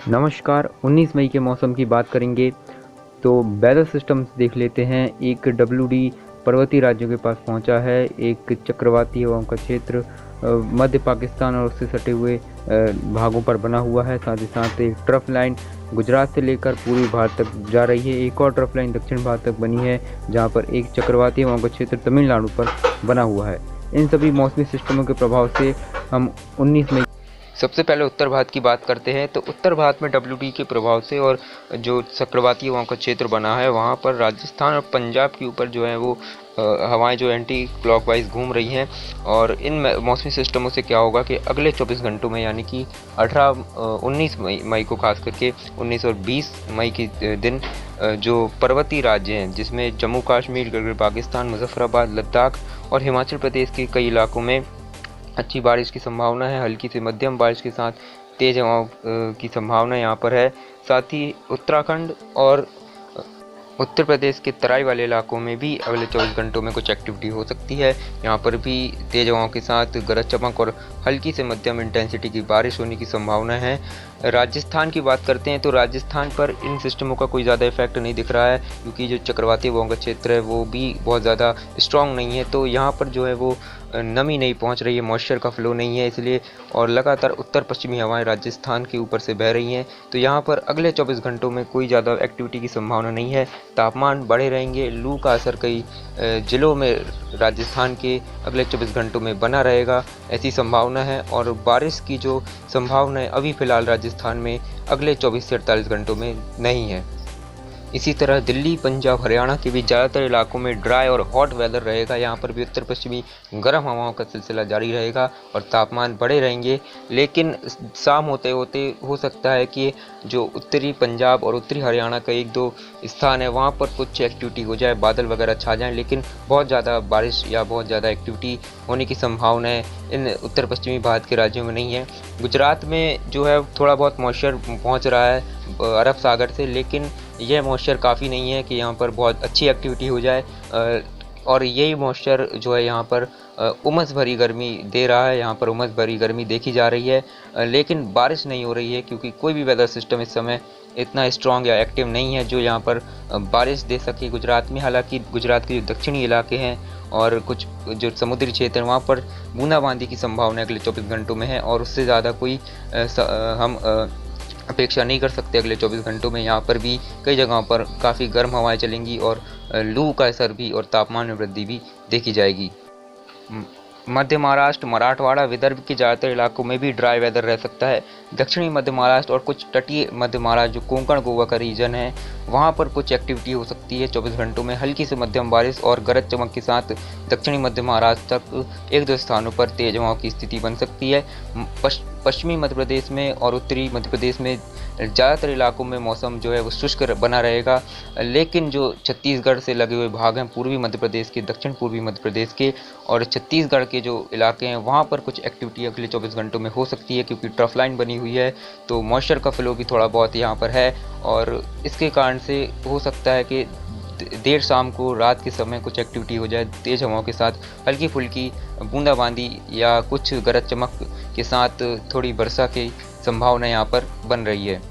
नमस्कार। 19 मई के मौसम की बात करेंगे तो वेदर सिस्टम्स देख लेते हैं। एक डब्ल्यूडी पर्वतीय राज्यों के पास पहुंचा है। एक चक्रवाती हवाओं का क्षेत्र मध्य पाकिस्तान और उससे सटे हुए भागों पर बना हुआ है। साथ ही साथ एक ट्रफ लाइन गुजरात से लेकर पूर्वी भारत तक जा रही है। एक और ट्रफ लाइन दक्षिण भारत तक बनी है, जहां पर एक चक्रवाती हवाओं का क्षेत्र तमिलनाडु पर बना हुआ है। इन सभी मौसमी सिस्टमों के प्रभाव से हम 19 मई सबसे पहले उत्तर भारत की बात करते हैं। तो उत्तर भारत में डब्ल्यूडी के प्रभाव से और जो चक्रवाती हवाओं का क्षेत्र बना है, वहाँ पर राजस्थान और पंजाब के ऊपर जो है वो हवाएं जो एंटी क्लॉकवाइज घूम रही हैं। और इन मौसमी सिस्टमों से क्या होगा कि अगले 24 घंटों में, यानी कि 19 मई को खास करके 19 और 20 मई के दिन जो पर्वतीय राज्य हैं, जिसमें जम्मू कश्मीर, गिलगित पाकिस्तान, मुजफ्फराबाद, लद्दाख और हिमाचल प्रदेश के कई इलाकों में अच्छी बारिश की संभावना है। हल्की से मध्यम बारिश के साथ तेज हवाओं की संभावना यहाँ पर है। साथ ही उत्तराखंड और उत्तर प्रदेश के तराई वाले इलाकों में भी अगले 24 घंटों में कुछ एक्टिविटी हो सकती है। यहाँ पर भी तेज हवाओं के साथ गरज चमक और हल्की से मध्यम इंटेंसिटी की बारिश होने की संभावना है। राजस्थान की बात करते हैं तो राजस्थान पर इन सिस्टमों का कोई ज़्यादा इफेक्ट नहीं दिख रहा है, क्योंकि जो चक्रवाती हवाओं का क्षेत्र है वो भी बहुत ज़्यादा स्ट्रॉन्ग नहीं है। तो यहाँ पर जो है वो नमी नहीं पहुँच रही है, मॉइस्चर का फ्लो नहीं है, इसलिए और लगातार उत्तर पश्चिमी हवाएं राजस्थान के ऊपर से बह रही हैं। तो यहाँ पर अगले 24 घंटों में कोई ज़्यादा एक्टिविटी की संभावना नहीं है। तापमान बढ़े रहेंगे। लू का असर कई ज़िलों में राजस्थान के अगले 24 घंटों में बना रहेगा, ऐसी संभावना है। और बारिश की जो संभावना है अभी फ़िलहाल राजस्थान में अगले 24 से 48 घंटों में नहीं है। इसी तरह दिल्ली, पंजाब, हरियाणा के भी ज़्यादातर इलाकों में ड्राई और हॉट वेदर रहेगा। यहाँ पर भी उत्तर पश्चिमी गर्म हवाओं का सिलसिला जारी रहेगा और तापमान बढ़े रहेंगे। लेकिन शाम होते होते हो सकता है कि जो उत्तरी पंजाब और उत्तरी हरियाणा का एक दो स्थान है, वहाँ पर कुछ एक्टिविटी हो जाए, बादल वगैरह छा जाएँ, लेकिन बहुत ज़्यादा बारिश या बहुत ज़्यादा एक्टिविटी होने की संभावना है इन उत्तर पश्चिमी भारत के राज्यों में नहीं है। गुजरात में जो है थोड़ा बहुत मॉइस्चर पहुँच रहा है अरब सागर से, लेकिन यह मॉइस्चर काफ़ी नहीं है कि यहाँ पर बहुत अच्छी एक्टिविटी हो जाए। और यही मॉइस्चर जो है यहाँ पर उमस भरी गर्मी दे रहा है। यहाँ पर उमस भरी गर्मी देखी जा रही है, लेकिन बारिश नहीं हो रही है, क्योंकि कोई भी वेदर सिस्टम इस समय इतना स्ट्रॉन्ग या एक्टिव नहीं है जो यहाँ पर बारिश दे सके गुजरात में। हालांकि गुजरात के जो दक्षिणी इलाके हैं और कुछ जो समुद्री क्षेत्र हैं, वहाँ पर बूंदाबांदी की संभावना अगले 24 घंटों में है, और उससे ज़्यादा कोई हम अपेक्षा नहीं कर सकते अगले 24 घंटों में। यहाँ पर भी कई जगहों पर काफ़ी गर्म हवाएं चलेंगी और लू का असर भी और तापमान में वृद्धि भी देखी जाएगी। मध्य महाराष्ट्र, मराठवाड़ा, विदर्भ के ज़्यादातर इलाकों में भी ड्राई वेदर रह सकता है। दक्षिणी मध्य महाराष्ट्र और कुछ तटीय मध्य महाराष्ट्र, जो कोंकण गोवा का रीजन है, वहाँ पर कुछ एक्टिविटी हो सकती है 24 घंटों में। हल्की से मध्यम बारिश और गरज चमक के साथ दक्षिणी मध्य महाराष्ट्र तक एक दो स्थानों पर तेज हवाओं की स्थिति बन सकती है। पश्चिमी मध्य प्रदेश में और उत्तरी मध्य प्रदेश में ज़्यादातर इलाकों में मौसम जो है वो शुष्क बना रहेगा, लेकिन जो छत्तीसगढ़ से लगे हुए भाग हैं, पूर्वी मध्य प्रदेश के, दक्षिण पूर्वी मध्य प्रदेश के और छत्तीसगढ़ के जो इलाके हैं, वहाँ पर कुछ एक्टिविटी अगले 24 घंटों में हो सकती है, क्योंकि ट्रफ लाइन बनी हुई है, तो मॉइस्चर का फ्लो भी थोड़ा बहुत यहाँ पर है। और इसके कारण से हो सकता है कि देर शाम को, रात के समय कुछ एक्टिविटी हो जाए तेज़ हवाओं के साथ, हल्की फुल्की बूंदाबांदी या कुछ गरज चमक के साथ थोड़ी वर्षा की संभावना यहाँ पर बन रही है।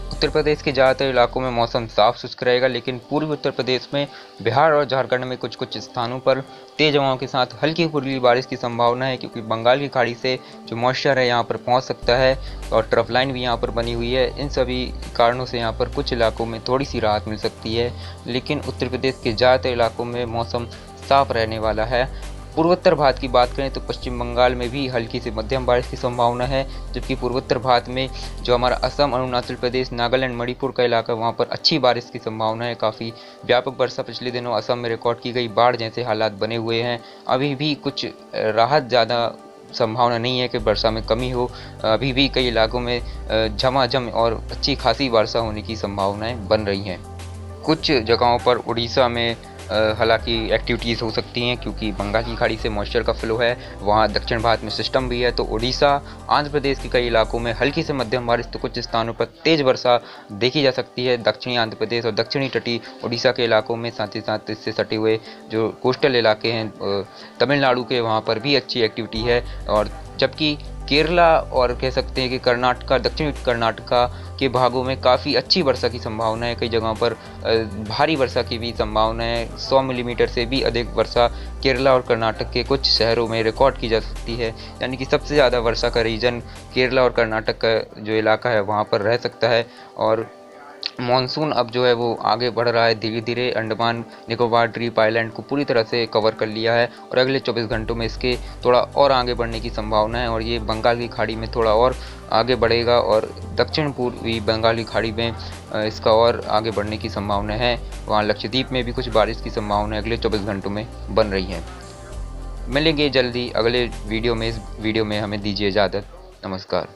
उत्तर प्रदेश के ज़्यादातर इलाकों में मौसम साफ शुष्क रहेगा, लेकिन पूर्वी उत्तर प्रदेश में, बिहार और झारखंड में कुछ कुछ स्थानों पर तेज हवाओं के साथ हल्की फुल्की बारिश की संभावना है, क्योंकि बंगाल की खाड़ी से जो मॉइस्चर है यहाँ पर पहुँच सकता है और ट्रफ लाइन भी यहाँ पर बनी हुई है। इन सभी कारणों से यहाँ पर कुछ इलाकों में थोड़ी सी राहत मिल सकती है, लेकिन उत्तर प्रदेश के ज़्यादातर इलाकों में मौसम साफ रहने वाला है। पूर्वोत्तर भारत की बात करें तो पश्चिम बंगाल में भी हल्की से मध्यम बारिश की संभावना है, जबकि पूर्वोत्तर भारत में जो हमारा असम, अरुणाचल प्रदेश, नागालैंड, मणिपुर का इलाका, वहाँ पर अच्छी बारिश की संभावना है। काफ़ी व्यापक वर्षा पिछले दिनों असम में रिकॉर्ड की गई, बाढ़ जैसे हालात बने हुए हैं। अभी भी कुछ राहत ज़्यादा संभावना नहीं है कि वर्षा में कमी हो। अभी भी कई इलाकों में झमाझम और अच्छी खासी वर्षा होने की संभावनाएँ बन रही हैं। कुछ जगहों पर उड़ीसा में हालांकि एक्टिविटीज़ हो सकती हैं, क्योंकि बंगाल की खाड़ी से मॉइस्चर का फ्लो है, वहाँ दक्षिण भारत में सिस्टम भी है। तो उड़ीसा, आंध्र प्रदेश के कई इलाकों में हल्की से मध्यम बारिश, तो कुछ स्थानों पर तेज़ वर्षा देखी जा सकती है। दक्षिणी आंध्र प्रदेश और दक्षिणी तटीय उड़ीसा के इलाकों में, साथ ही साथ इससे सटे हुए जो कोस्टल इलाके हैं तमिलनाडु के, वहाँ पर भी अच्छी एक्टिविटी है। और जबकि केरला और कह सकते हैं कि कर्नाटका, दक्षिण कर्नाटका के भागों में काफ़ी अच्छी वर्षा की संभावना है। कई जगहों पर भारी वर्षा की भी संभावना है। 100 मिलीमीटर से भी अधिक वर्षा केरला और कर्नाटक के कुछ शहरों में रिकॉर्ड की जा सकती है। यानी कि सबसे ज़्यादा वर्षा का रीजन केरला और कर्नाटक का जो इलाका है वहाँ पर रह सकता है। और मॉनसून अब जो है वो आगे बढ़ रहा है धीरे धीरे। अंडमान निकोबार द्वीप आइलैंड को पूरी तरह से कवर कर लिया है और अगले 24 घंटों में इसके थोड़ा और आगे बढ़ने की संभावना है और ये बंगाल की खाड़ी में थोड़ा और आगे बढ़ेगा और दक्षिण पूर्वी बंगाल की खाड़ी में इसका और आगे बढ़ने की संभावना है। वहाँ लक्षद्वीप में भी कुछ बारिश की संभावना अगले 24 घंटों में बन रही है। मिलेंगे जल्दी अगले वीडियो में। इस वीडियो में हमें दीजिए इजाज़त। नमस्कार।